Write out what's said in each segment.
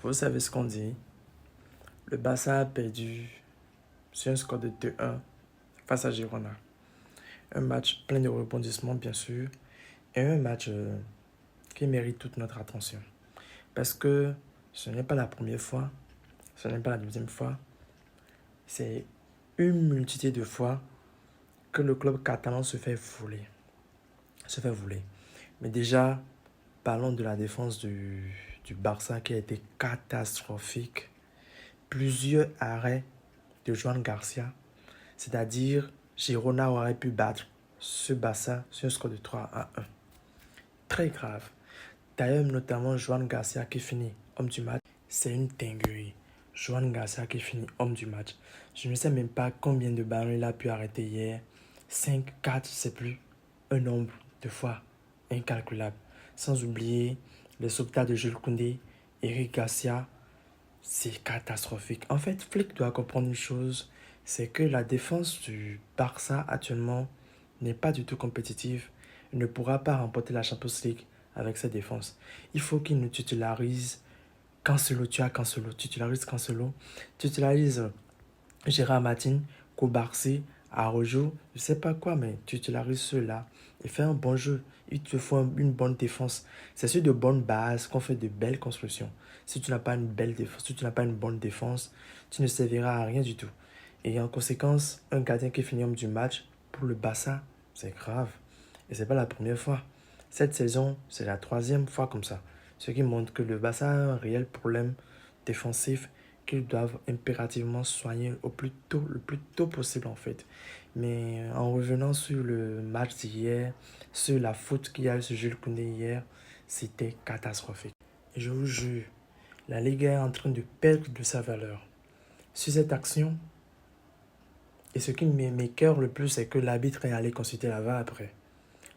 Vous savez ce qu'on dit? Le Barça a perdu sur un score de 2-1 face à Girona. Un match plein de rebondissements, bien sûr, et un match qui mérite toute notre attention. Parce que ce n'est pas la première fois, ce n'est pas la deuxième fois, c'est une multitude de fois que le club catalan se fait voler. Mais déjà, parlons de la défense du Barça qui a été catastrophique. Plusieurs arrêts de Joan Garcia, c'est-à-dire Girona aurait pu battre ce Barça sur un score de 3-1. Très grave. D'ailleurs, notamment Joan Garcia qui finit homme du match, c'est une dinguerie. Joan Garcia qui finit homme du match. Je ne sais même pas combien de ballons il a pu arrêter hier. 5, 4, je ne sais plus. Un nombre de fois incalculable. Sans oublier les sauvetades de Jules Koundé, Eric Garcia. C'est catastrophique. En fait, Flick doit comprendre une chose, c'est que la défense du Barça actuellement n'est pas du tout compétitive. Il ne pourra pas remporter la Champions League avec cette défense. Il faut qu'il nous titularise Cancelo, titularise Gérard Martin, Koubarsi, Arojo, je sais pas quoi, mais titularise ceux-là et fais un bon jeu. Il te faut une bonne défense. C'est sur de bonnes bases qu'on fait de belles constructions. Si tu n'as pas une belle défense, si tu n'as pas une bonne défense, tu ne serviras à rien du tout. Et en conséquence, un gardien qui finit homme du match, pour le Barça, c'est grave. Et c'est pas la première fois. Cette saison, c'est la troisième fois comme ça. Ce qui montre que le Barça a un réel problème défensif qu'ils doivent impérativement soigner le plus tôt possible en fait. Mais en revenant sur le match d'hier, sur la faute qu'il y a eu sur Jules Koundé hier, c'était catastrophique. Et je vous jure, la Ligue est en train de perdre de sa valeur. Sur cette action, et ce qui m'écoeure le plus, c'est que l'arbitre est allé consulter la VAR après.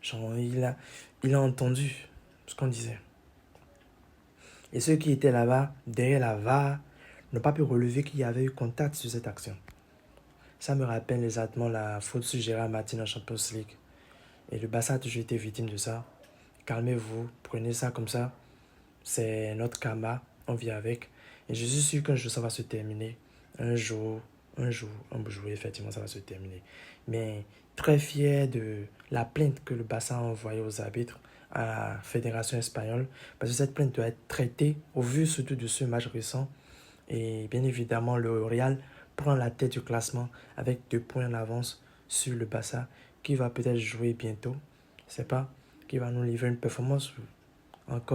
Genre, il a entendu ce qu'on disait. Et ceux qui étaient là-bas, derrière la VAR, n'ont pas pu relever qu'il y avait eu contact sur cette action. Ça me rappelle exactement la faute sur Gérard Martin en Champions League. Et le Barça a toujours été victime de ça. Calmez-vous, prenez ça comme ça. C'est notre karma, on vit avec. Et je suis sûr qu'un jour ça va se terminer. Un jour, effectivement, ça va se terminer. Mais très fier de la plainte que le Barça a envoyée aux arbitres à la Fédération espagnole. Parce que cette plainte doit être traitée au vu surtout de ce match récent. Et bien évidemment, le Real prend la tête du classement avec 2 points d'avance sur le Barça qui va peut-être jouer bientôt. Je ne sais pas, qui va nous livrer une performance encore.